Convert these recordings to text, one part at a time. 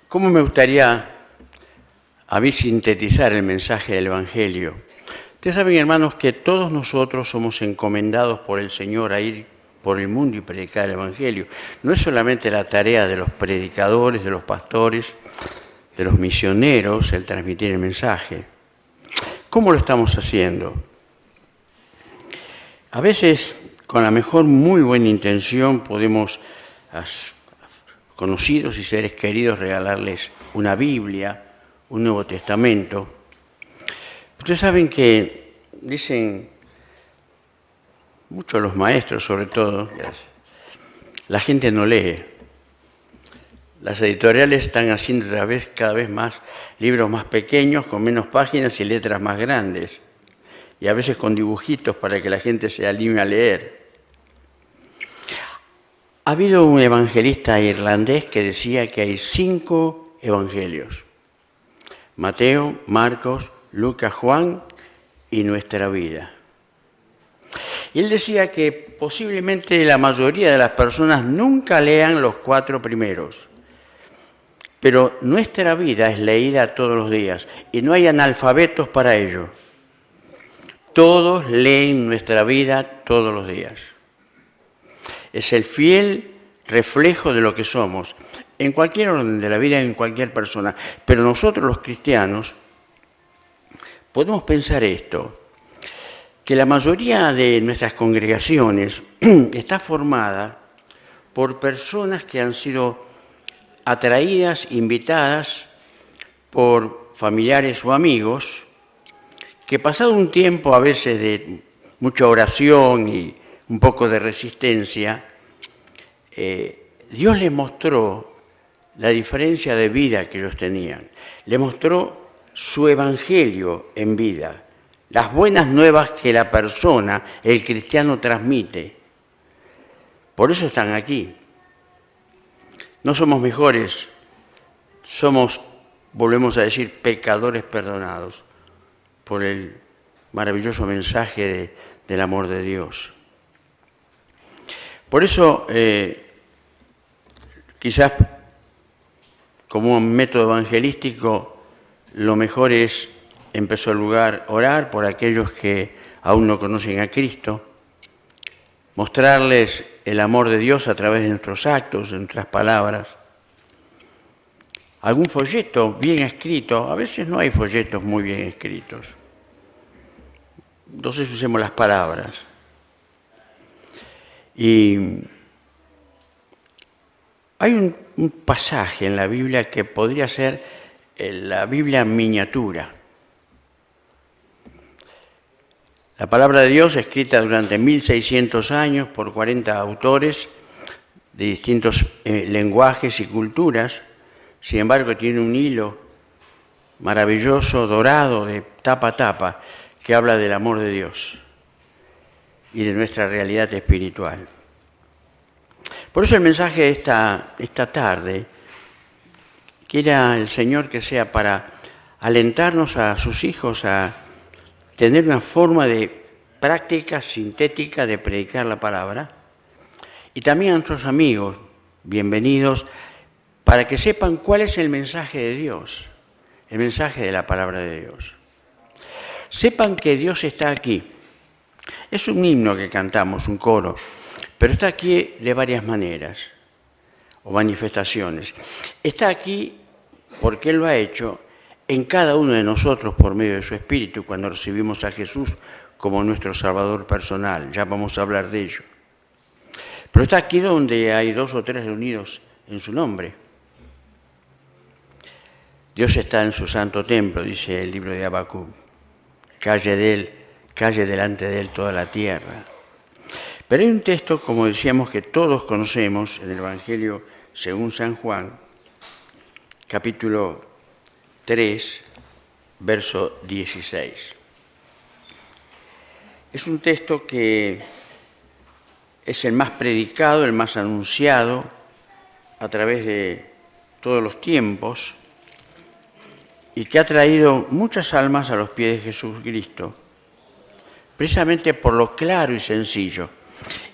¿Cómo me gustaría a mí sintetizar el mensaje del Evangelio? Ustedes saben, hermanos, que todos nosotros somos encomendados por el Señor a ir por el mundo y predicar el Evangelio. No es solamente la tarea de los predicadores, de los pastores, de los misioneros, el transmitir el mensaje. ¿Cómo lo estamos haciendo? A veces, con la mejor, muy buena intención, podemos a conocidos y seres queridos regalarles una Biblia, un Nuevo Testamento. Ustedes saben que dicen muchos los maestros, sobre todo, la gente no lee. Las editoriales están haciendo cada vez más libros más pequeños, con menos páginas y letras más grandes, y a veces con dibujitos para que la gente se anime a leer. Ha habido un evangelista irlandés que decía que hay 5 evangelios: Mateo, Marcos, Lucas, Juan y nuestra vida. Y él decía que posiblemente la mayoría de las personas nunca lean los 4 primeros, pero nuestra vida es leída todos los días y no hay analfabetos para ello. Todos leen nuestra vida todos los días. Es el fiel reflejo de lo que somos, en cualquier orden de la vida, en cualquier persona. Pero nosotros los cristianos podemos pensar esto, que la mayoría de nuestras congregaciones está formada por personas que han sido atraídas, invitadas por familiares o amigos, que pasado un tiempo a veces de mucha oración y un poco de resistencia, Dios les mostró la diferencia de vida que ellos tenían. Les mostró su evangelio en vida, las buenas nuevas que la persona, el cristiano, transmite. Por eso están aquí. No somos mejores, somos, volvemos a decir, pecadores perdonados por el maravilloso mensaje del amor de Dios. Por eso, quizás como un método evangelístico, lo mejor es, en primer lugar, orar por aquellos que aún no conocen a Cristo, mostrarles el amor de Dios a través de nuestros actos, de nuestras palabras. Algún folleto bien escrito, a veces no hay folletos muy bien escritos. Entonces usemos las palabras. Y hay un pasaje en la Biblia que podría ser la Biblia en miniatura. La palabra de Dios, escrita durante 1600 años por 40 autores de distintos lenguajes y culturas, sin embargo tiene un hilo maravilloso, dorado, de tapa a tapa, que habla del amor de Dios y de nuestra realidad espiritual. Por eso el mensaje de esta tarde, quiera el Señor que sea para alentarnos a sus hijos a tener una forma de práctica sintética de predicar la palabra, y también a nuestros amigos, bienvenidos, para que sepan cuál es el mensaje de Dios, el mensaje de la palabra de Dios. Sepan que Dios está aquí. Es un himno que cantamos, un coro, pero está aquí de varias maneras o manifestaciones. Está aquí porque Él lo ha hecho en cada uno de nosotros por medio de su Espíritu cuando recibimos a Jesús como nuestro Salvador personal. Ya vamos a hablar de ello. Pero está aquí donde hay 2 o 3 reunidos en su nombre. Dios está en su santo templo, dice el libro de Habacuc. Calle delante de Él toda la tierra. Pero hay un texto, como decíamos, que todos conocemos en el Evangelio según San Juan, capítulo 3, verso 16. Es un texto que es el más predicado, el más anunciado a través de todos los tiempos y que ha traído muchas almas a los pies de Jesucristo, precisamente por lo claro y sencillo.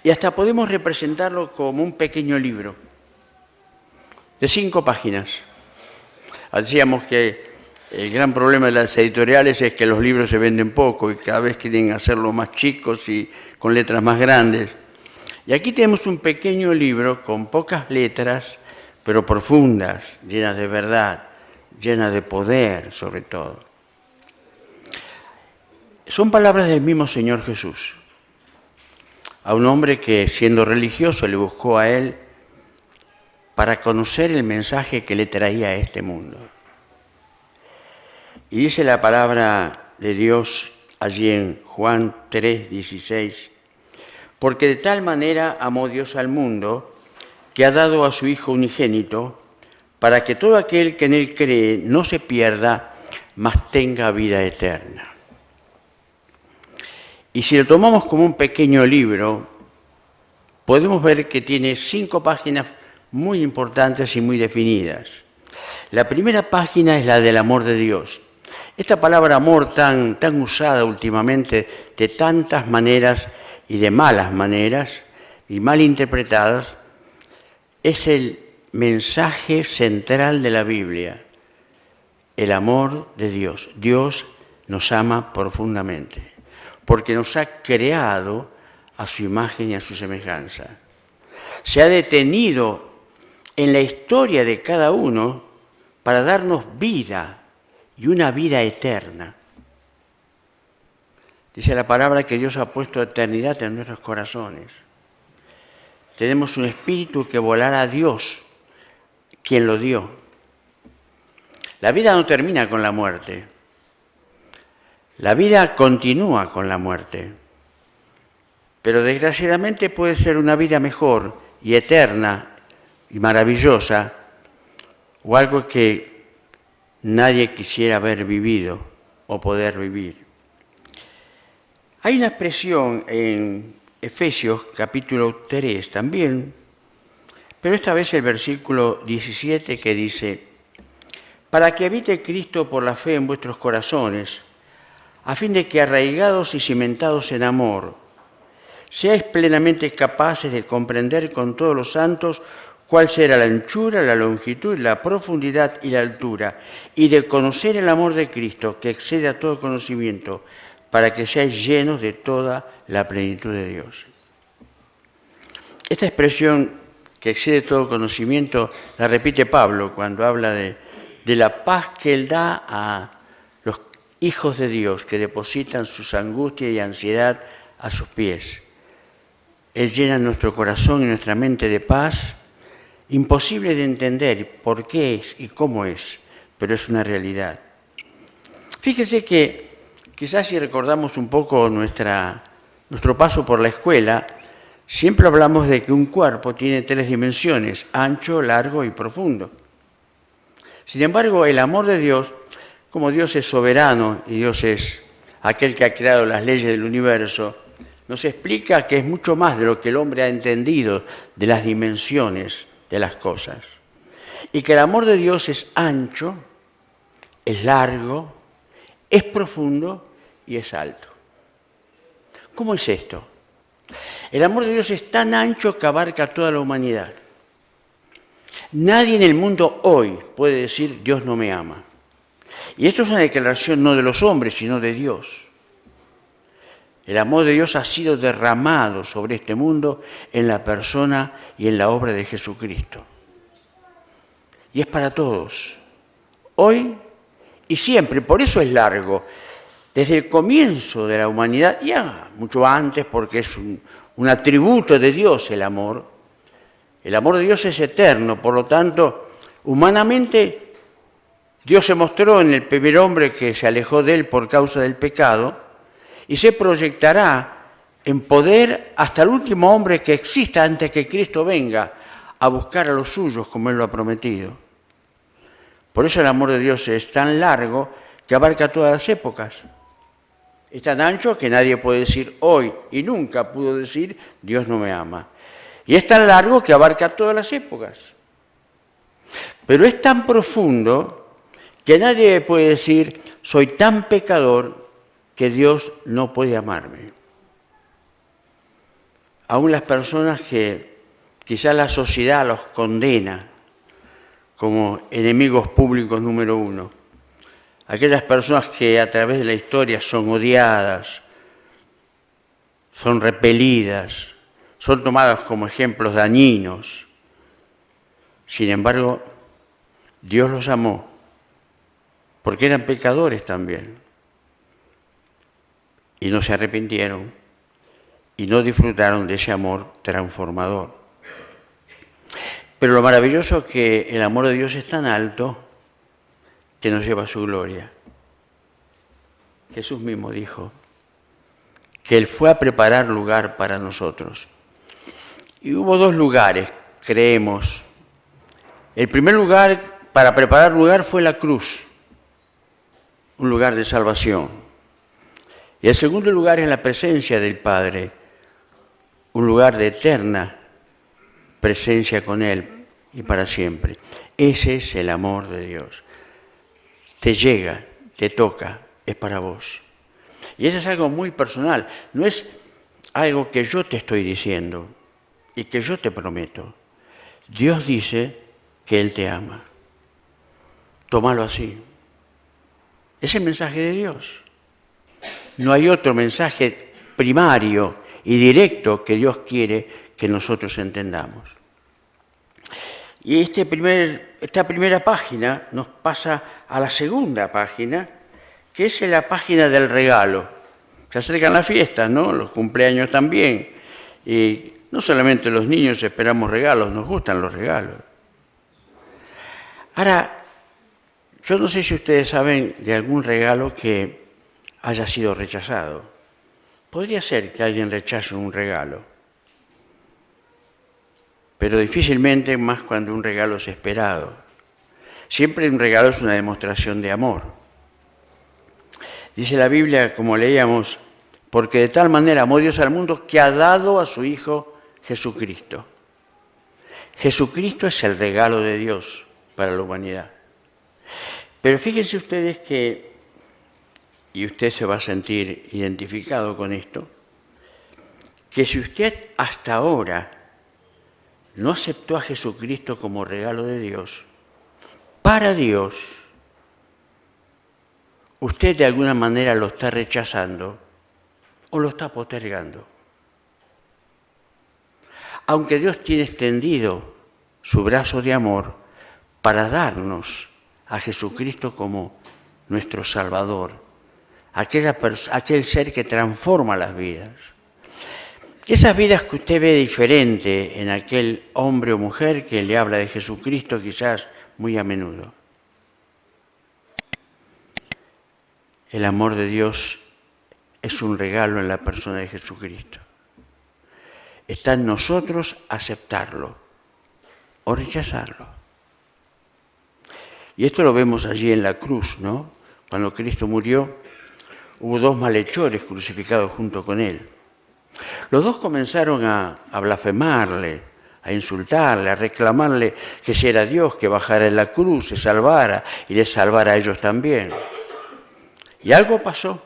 Y hasta podemos representarlo como un pequeño libro, de 5 páginas. Decíamos que el gran problema de las editoriales es que los libros se venden poco y cada vez quieren hacerlo más chicos y con letras más grandes. Y aquí tenemos un pequeño libro con pocas letras, pero profundas, llenas de verdad, llenas de poder sobre todo. Son palabras del mismo Señor Jesús, a un hombre que siendo religioso le buscó a él para conocer el mensaje que le traía a este mundo. Y dice la palabra de Dios allí en Juan 3:16, porque de tal manera amó Dios al mundo que ha dado a su Hijo unigénito para que todo aquel que en él cree no se pierda, mas tenga vida eterna. Y si lo tomamos como un pequeño libro, podemos ver que tiene 5 páginas muy importantes y muy definidas. La primera página es la del amor de Dios. Esta palabra amor tan usada últimamente de tantas maneras y de malas maneras y mal interpretadas, es el mensaje central de la Biblia, el amor de Dios. Dios nos ama profundamente, porque nos ha creado a su imagen y a su semejanza. Se ha detenido en la historia de cada uno para darnos vida y una vida eterna. Dice la palabra que Dios ha puesto eternidad en nuestros corazones. Tenemos un espíritu que volará a Dios, quien lo dio. La vida no termina con la muerte. La vida continúa con la muerte. Pero desgraciadamente puede ser una vida mejor y eterna y maravillosa, o algo que nadie quisiera haber vivido o poder vivir. Hay una expresión en Efesios capítulo 3 también, pero esta vez el versículo 17 que dice: para que habite Cristo por la fe en vuestros corazones, a fin de que arraigados y cimentados en amor, seáis plenamente capaces de comprender con todos los santos cuál será la anchura, la longitud, la profundidad y la altura, y de conocer el amor de Cristo, que excede a todo conocimiento, para que seáis llenos de toda la plenitud de Dios. Esta expresión, que excede todo conocimiento, la repite Pablo cuando habla de la paz que Él da a los hijos de Dios, que depositan sus angustias y ansiedad a sus pies. Él llena nuestro corazón y nuestra mente de paz, imposible de entender por qué es y cómo es, pero es una realidad. Fíjese que quizás si recordamos un poco nuestro paso por la escuela, siempre hablamos de que un cuerpo tiene 3 dimensiones: ancho, largo y profundo. Sin embargo, el amor de Dios, como Dios es soberano y Dios es aquel que ha creado las leyes del universo, nos explica que es mucho más de lo que el hombre ha entendido de las dimensiones de las cosas. Y que el amor de Dios es ancho, es largo, es profundo y es alto. ¿Cómo es esto? El amor de Dios es tan ancho que abarca a toda la humanidad. Nadie en el mundo hoy puede decir Dios no me ama. Y esto es una declaración no de los hombres, sino de Dios. El amor de Dios ha sido derramado sobre este mundo en la persona y en la obra de Jesucristo. Y es para todos, hoy y siempre. Por eso es largo. Desde el comienzo de la humanidad, ya mucho antes, porque es un atributo de Dios el amor. El amor de Dios es eterno, por lo tanto, humanamente, Dios se mostró en el primer hombre que se alejó de él por causa del pecado, y se proyectará en poder hasta el último hombre que exista antes que Cristo venga a buscar a los suyos como Él lo ha prometido. Por eso el amor de Dios es tan largo que abarca todas las épocas. Es tan ancho que nadie puede decir hoy y nunca pudo decir Dios no me ama. Y es tan largo que abarca todas las épocas. Pero es tan profundo que nadie puede decir soy tan pecador que Dios no puede amarme. Aún las personas que quizás la sociedad los condena como enemigos públicos número uno. Aquellas personas que a través de la historia son odiadas, son repelidas, son tomadas como ejemplos dañinos. Sin embargo, Dios los amó, porque eran pecadores también, y no se arrepintieron, y no disfrutaron de ese amor transformador. Pero lo maravilloso es que el amor de Dios es tan alto que nos lleva a su gloria. Jesús mismo dijo que Él fue a preparar lugar para nosotros. Y hubo dos lugares, creemos. El primer lugar, para preparar lugar, fue la cruz, un lugar de salvación. Y el segundo lugar es la presencia del Padre, un lugar de eterna presencia con Él y para siempre. Ese es el amor de Dios. Te llega, te toca, es para vos. Y eso es algo muy personal, no es algo que yo te estoy diciendo y que yo te prometo. Dios dice que Él te ama. Tómalo así. Es el mensaje de Dios. No hay otro mensaje primario y directo que Dios quiere que nosotros entendamos. Y esta primera página nos pasa a la segunda página, que es la página del regalo. Se acercan las fiestas, ¿no? Los cumpleaños también. Y no solamente los niños esperamos regalos, nos gustan los regalos. Ahora, yo no sé si ustedes saben de algún regalo que haya sido rechazado. Podría ser que alguien rechace un regalo, pero difícilmente más cuando un regalo es esperado. Siempre un regalo es una demostración de amor. Dice la Biblia, como leíamos, porque de tal manera amó Dios al mundo que ha dado a su Hijo Jesucristo. Jesucristo es el regalo de Dios para la humanidad. Pero fíjense ustedes que, y usted se va a sentir identificado con esto, que si usted hasta ahora no aceptó a Jesucristo como regalo de Dios, para Dios, usted de alguna manera lo está rechazando o lo está postergando. Aunque Dios tiene extendido su brazo de amor para darnos a Jesucristo como nuestro Salvador, aquel ser que transforma las vidas. Esas vidas que usted ve diferente en aquel hombre o mujer que le habla de Jesucristo quizás muy a menudo. El amor de Dios es un regalo en la persona de Jesucristo. Está en nosotros aceptarlo o rechazarlo. Y esto lo vemos allí en la cruz, ¿no? Cuando Cristo murió, hubo dos malhechores crucificados junto con Él. Los dos comenzaron a blasfemarle, a insultarle, a reclamarle que si era Dios, que bajara en la cruz, se salvara y les salvara a ellos también. Y algo pasó.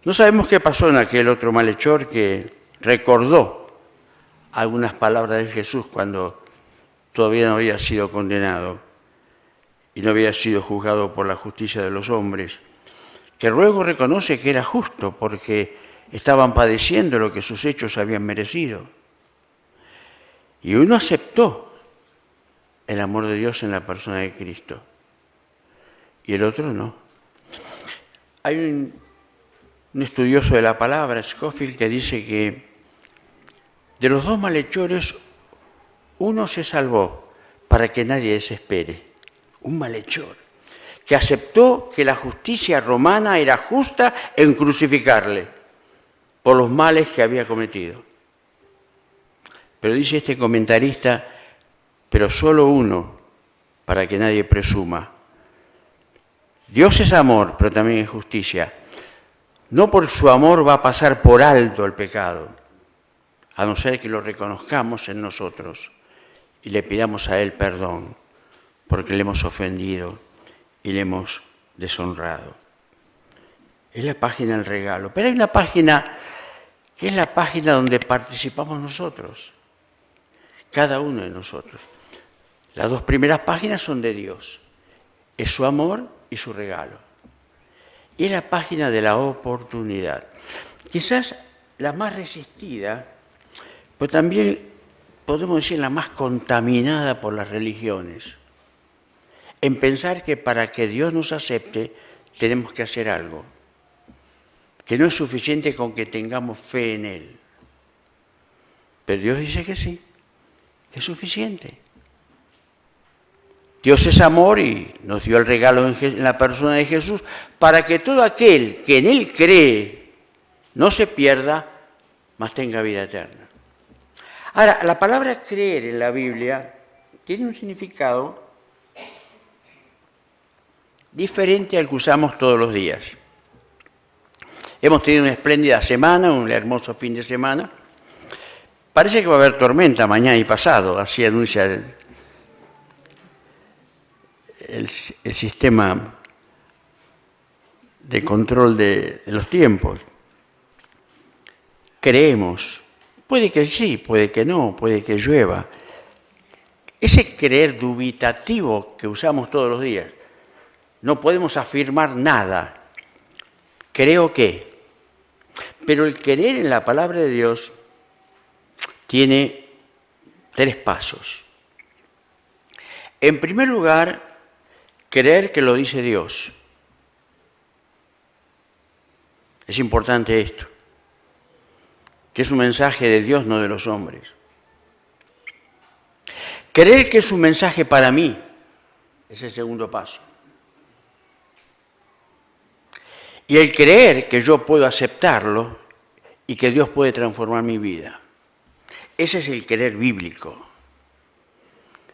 No sabemos qué pasó en aquel otro malhechor que recordó algunas palabras de Jesús cuando todavía no había sido condenado y no había sido juzgado por la justicia de los hombres, que luego reconoce que era justo porque estaban padeciendo lo que sus hechos habían merecido. Y uno aceptó el amor de Dios en la persona de Cristo y el otro no. Hay un estudioso de la palabra, Scofield, que dice que de los dos malhechores, uno se salvó para que nadie desespere. Un malhechor que aceptó que la justicia romana era justa en crucificarle por los males que había cometido. Pero dice este comentarista, pero solo uno, para que nadie presuma. Dios es amor, pero también es justicia. No por su amor va a pasar por alto el pecado, a no ser que lo reconozcamos en nosotros y le pidamos a Él perdón, porque le hemos ofendido y le hemos deshonrado. Es la página del regalo, pero hay una página que es la página donde participamos nosotros, cada uno de nosotros. Las 2 primeras páginas son de Dios. Es su amor y su regalo. Y es la página de la oportunidad. Quizás la más resistida, pero también podemos decir la más contaminada por las religiones. En pensar que para que Dios nos acepte tenemos que hacer algo. Que no es suficiente con que tengamos fe en Él. Pero Dios dice que sí, que es suficiente. Dios es amor y nos dio el regalo en la persona de Jesús para que todo aquel que en Él cree no se pierda, mas tenga vida eterna. Ahora, la palabra creer en la Biblia tiene un significado diferente al que usamos todos los días. Hemos tenido una espléndida semana, un hermoso fin de semana. Parece que va a haber tormenta mañana y pasado, así anuncia el sistema de control de los tiempos. Creemos, puede que sí, puede que no, puede que llueva. Ese creer dubitativo que usamos todos los días, no podemos afirmar nada. Creo que. Pero el creer en la palabra de Dios tiene 3 pasos. En primer lugar, creer que lo dice Dios. Es importante esto, que es un mensaje de Dios, no de los hombres. Creer que es un mensaje para mí es el segundo paso. Y el creer que yo puedo aceptarlo y que Dios puede transformar mi vida. Ese es el creer bíblico.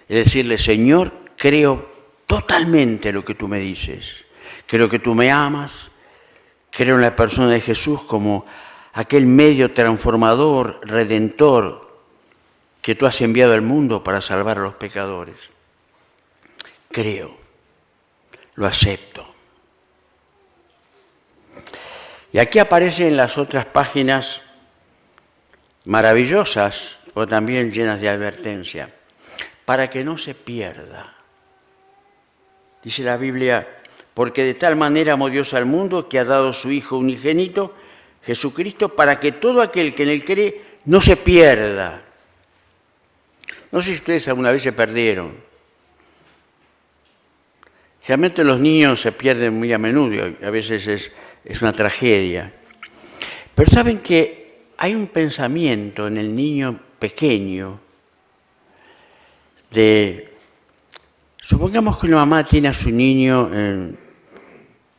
Es decirle, Señor, creo totalmente lo que tú me dices. Creo que tú me amas. Creo en la persona de Jesús como aquel medio transformador, redentor, que tú has enviado al mundo para salvar a los pecadores. Creo, lo acepto. Y aquí aparecen las otras páginas maravillosas, o también llenas de advertencia, para que no se pierda. Dice la Biblia, porque de tal manera amó Dios al mundo que ha dado su Hijo unigénito, Jesucristo, para que todo aquel que en Él cree no se pierda. No sé si ustedes alguna vez se perdieron. Realmente los niños se pierden muy a menudo, y a veces es una tragedia. Pero saben que hay un pensamiento en el niño pequeño supongamos que una mamá tiene a su niño en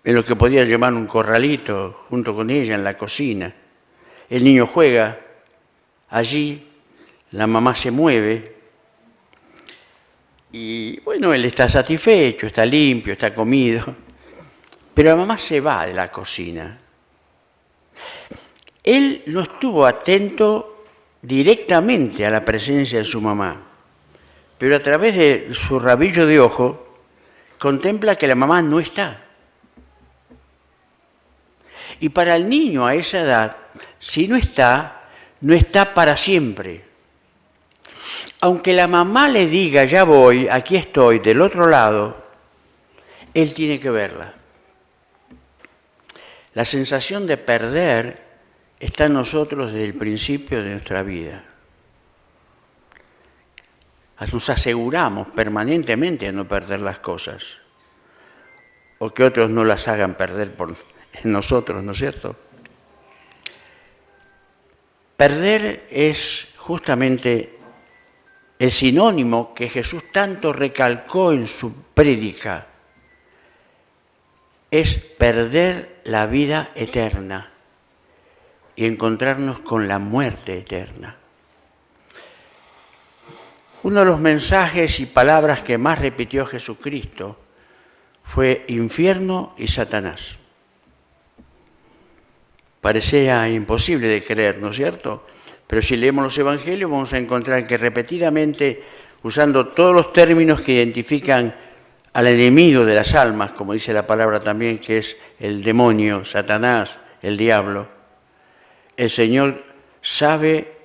lo que podría llamar un corralito, junto con ella en la cocina. El niño juega allí, la mamá se mueve y bueno, él está satisfecho, está limpio, está comido, pero la mamá se va de la cocina. Él no estuvo atento directamente a la presencia de su mamá, pero a través de su rabillo de ojo contempla que la mamá no está. Y para el niño a esa edad, si no está, no está para siempre. Aunque la mamá le diga, ya voy, aquí estoy, del otro lado, él tiene que verla. La sensación de perder está en nosotros desde el principio de nuestra vida. Nos aseguramos permanentemente de no perder las cosas, o que otros no las hagan perder por nosotros, ¿no es cierto? Perder es justamente el sinónimo que Jesús tanto recalcó en su prédica, es perder la vida eterna y encontrarnos con la muerte eterna. Uno de los mensajes y palabras que más repitió Jesucristo fue infierno y Satanás. Parecía imposible de creer, ¿no es cierto? Pero si leemos los evangelios vamos a encontrar que repetidamente, usando todos los términos que identifican al enemigo de las almas, como dice la palabra también, que es el demonio, Satanás, el diablo, el Señor sabe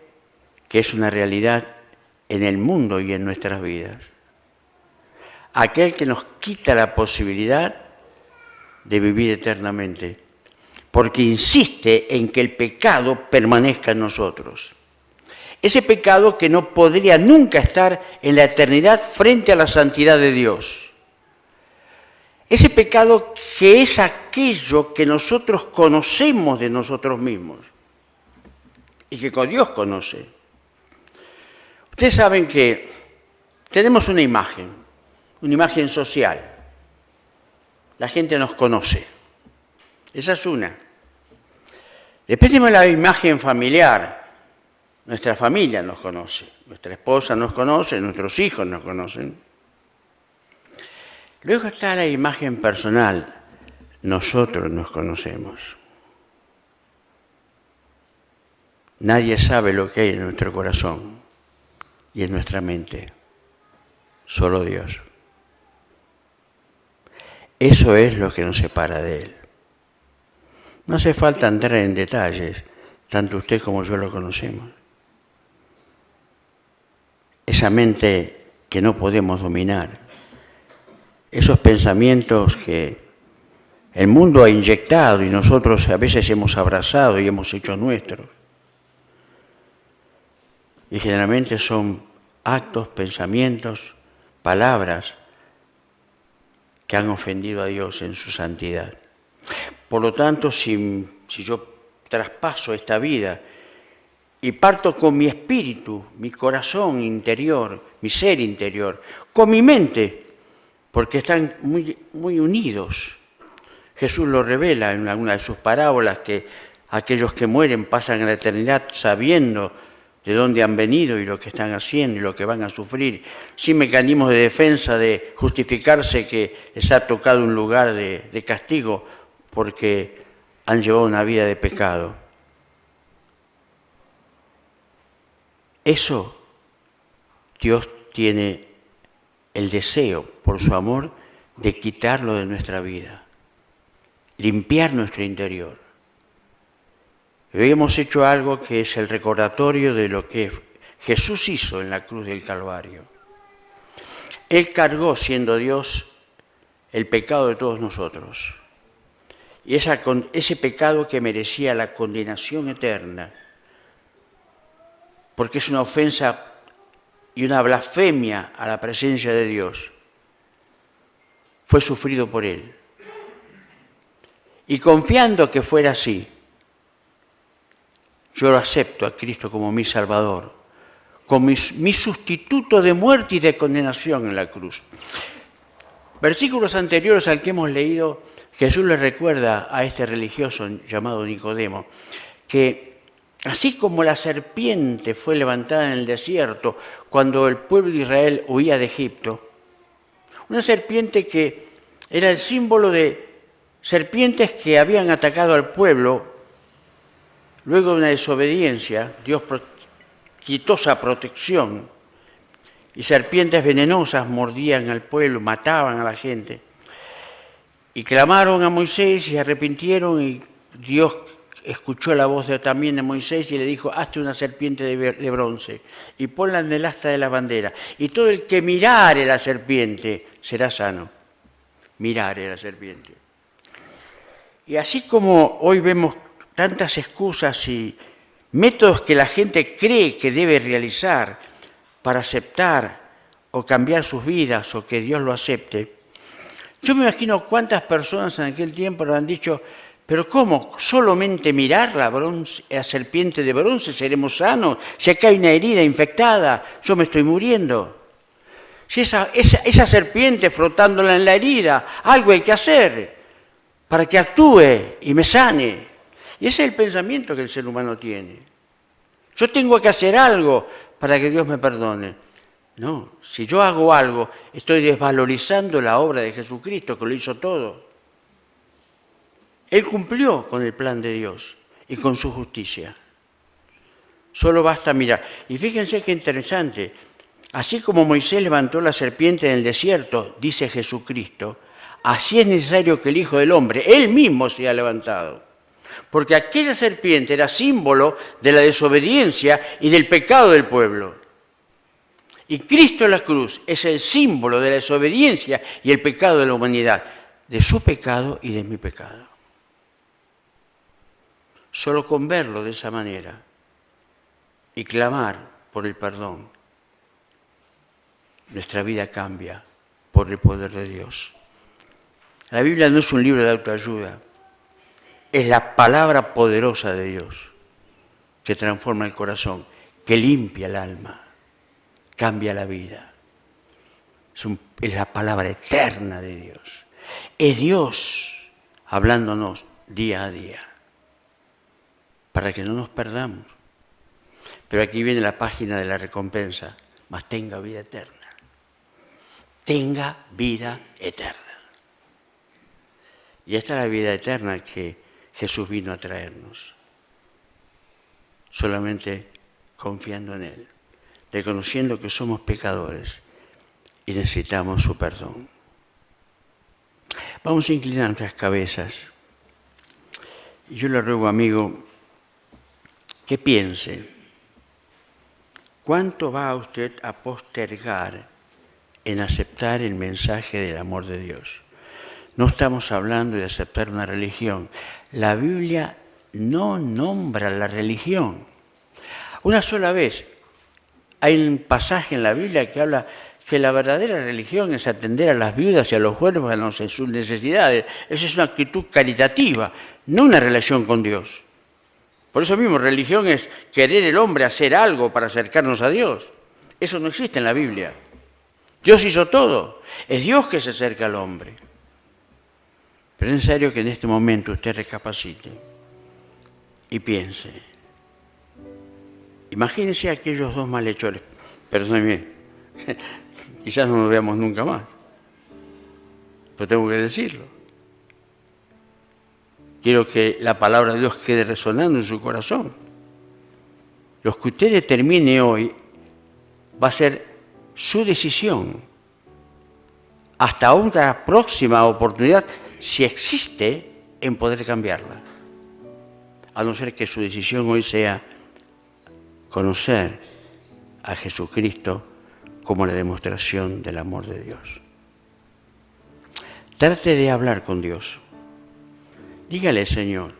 que es una realidad en el mundo y en nuestras vidas. aquel que nos quita la posibilidad de vivir eternamente, porque insiste en que el pecado permanezca en nosotros. Ese pecado que no podría nunca estar en la eternidad frente a la santidad de Dios. Ese pecado que es aquello que nosotros conocemos de nosotros mismos y que con Dios conoce. Ustedes saben que tenemos una imagen social. La gente nos conoce. Esa es una. Después tenemos la imagen familiar. Nuestra familia nos conoce, nuestra esposa nos conoce, nuestros hijos nos conocen. Luego está la imagen personal. Nosotros nos conocemos. Nadie sabe lo que hay en nuestro corazón y en nuestra mente. Solo Dios. Eso es lo que nos separa de Él. No hace falta entrar en detalles, tanto usted como yo lo conocemos. Esa mente que no podemos dominar, esos pensamientos que el mundo ha inyectado y nosotros a veces hemos abrazado y hemos hecho nuestros. Y generalmente son actos, pensamientos, palabras que han ofendido a Dios en su santidad. Por lo tanto, si yo traspaso esta vida y parto con mi espíritu, mi corazón interior, mi ser interior, con mi mente, porque están muy unidos. Jesús lo revela en alguna de sus parábolas, que aquellos que mueren pasan a la eternidad sabiendo de dónde han venido y lo que están haciendo y lo que van a sufrir, sin mecanismos de defensa, de justificarse que les ha tocado un lugar de castigo porque han llevado una vida de pecado. Eso, Dios tiene el deseo, por su amor, de quitarlo de nuestra vida, limpiar nuestro interior. Y hoy hemos hecho algo que es el recordatorio de lo que Jesús hizo en la cruz del Calvario. Él cargó, siendo Dios, el pecado de todos nosotros. Y ese pecado que merecía la condenación eterna, porque es una ofensa y una blasfemia a la presencia de Dios, fue sufrido por Él. Y confiando que fuera así, yo lo acepto a Cristo como mi Salvador, como mi sustituto de muerte y de condenación en la cruz. Versículos anteriores al que hemos leído, Jesús le recuerda a este religioso llamado Nicodemo que así como la serpiente fue levantada en el desierto cuando el pueblo de Israel huía de Egipto, una serpiente que era el símbolo de serpientes que habían atacado al pueblo, luego de una desobediencia, Dios quitó esa protección y serpientes venenosas mordían al pueblo, mataban a la gente. Y clamaron a Moisés y se arrepintieron y Dios escuchó la voz también de Moisés y le dijo: hazte una serpiente de bronce y ponla en el asta de la bandera. Y todo el que mirare la serpiente será sano. Mirare la serpiente. Y así como hoy vemos tantas excusas y métodos que la gente cree que debe realizar para aceptar o cambiar sus vidas o que Dios lo acepte, yo me imagino cuántas personas en aquel tiempo le han dicho: pero ¿cómo? ¿Solamente mirar la serpiente de bronce seremos sanos? Si acá hay una herida infectada, yo me estoy muriendo. Si esa serpiente frotándola en la herida, algo hay que hacer para que actúe y me sane. Y ese es el pensamiento que el ser humano tiene. Yo tengo que hacer algo para que Dios me perdone. No, si yo hago algo, estoy desvalorizando la obra de Jesucristo, que lo hizo todo. Él cumplió con el plan de Dios y con su justicia. Solo basta mirar. Y fíjense qué interesante. Así como Moisés levantó la serpiente en el desierto, dice Jesucristo, así es necesario que el Hijo del Hombre, Él mismo, sea levantado. Porque aquella serpiente era símbolo de la desobediencia y del pecado del pueblo. Y Cristo en la cruz es el símbolo de la desobediencia y el pecado de la humanidad, de su pecado y de mi pecado. Solo con verlo de esa manera y clamar por el perdón, nuestra vida cambia por el poder de Dios. La Biblia no es un libro de autoayuda, es la palabra poderosa de Dios que transforma el corazón, que limpia el alma, cambia la vida. Es la palabra eterna de Dios. Es Dios hablándonos día a día, para que no nos perdamos. Pero aquí viene la página de la recompensa, mas tenga vida eterna. Tenga vida eterna. Y esta es la vida eterna que Jesús vino a traernos. Solamente confiando en Él, reconociendo que somos pecadores y necesitamos su perdón. Vamos a inclinar nuestras cabezas. Y yo le ruego, amigo, que piense, ¿cuánto va usted a postergar en aceptar el mensaje del amor de Dios? No estamos hablando de aceptar una religión. La Biblia no nombra la religión. Una sola vez hay un pasaje en la Biblia que habla que la verdadera religión es atender a las viudas y a los huérfanos en sus necesidades. Esa es una actitud caritativa, no una relación con Dios. Por eso mismo, religión es querer el hombre hacer algo para acercarnos a Dios. Eso no existe en la Biblia. Dios hizo todo. Es Dios que se acerca al hombre. Pero es necesario que en este momento usted recapacite y piense. Imagínense a aquellos dos malhechores. Perdónenme, quizás no nos veamos nunca más. Pero tengo que decirlo. Quiero que la palabra de Dios quede resonando en su corazón. Lo que usted determine hoy va a ser su decisión. Hasta otra próxima oportunidad, si existe, en poder cambiarla. A no ser que su decisión hoy sea conocer a Jesucristo como la demostración del amor de Dios. Trate de hablar con Dios. Dígale, Señor,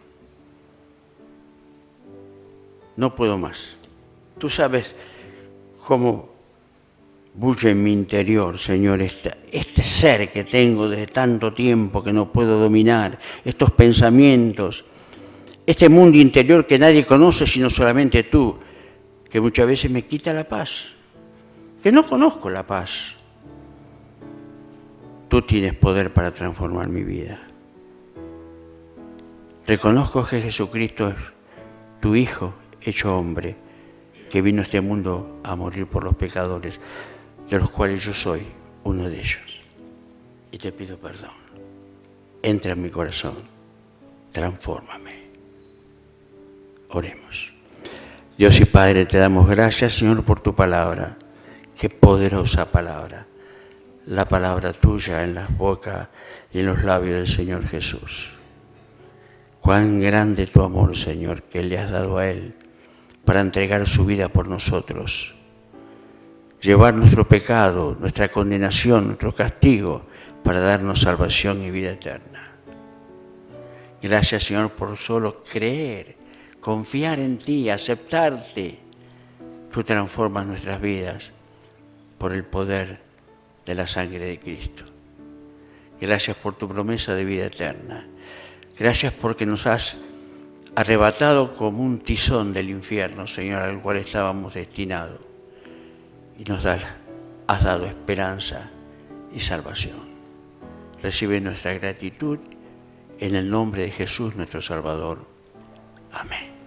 no puedo más. Tú sabes cómo bulle en mi interior, Señor, este ser que tengo desde tanto tiempo que no puedo dominar, estos pensamientos, este mundo interior que nadie conoce sino solamente tú, que muchas veces me quita la paz, que no conozco la paz. Tú tienes poder para transformar mi vida. Reconozco que Jesucristo es tu Hijo hecho hombre, que vino a este mundo a morir por los pecadores, de los cuales yo soy uno de ellos. Y te pido perdón. Entra en mi corazón, transfórmame. Oremos. Dios y Padre, te damos gracias, Señor, por tu palabra. Qué poderosa palabra. La palabra tuya en las bocas y en los labios del Señor Jesús. Cuán grande tu amor, Señor, que le has dado a Él para entregar su vida por nosotros. Llevar nuestro pecado, nuestra condenación, nuestro castigo, para darnos salvación y vida eterna. Gracias, Señor, por solo creer, confiar en ti, aceptarte. Tú transformas nuestras vidas por el poder de la sangre de Cristo. Gracias por tu promesa de vida eterna. Gracias porque nos has arrebatado como un tizón del infierno, Señor, al cual estábamos destinados. Y nos has dado esperanza y salvación. Recibe nuestra gratitud en el nombre de Jesús, nuestro Salvador. Amén.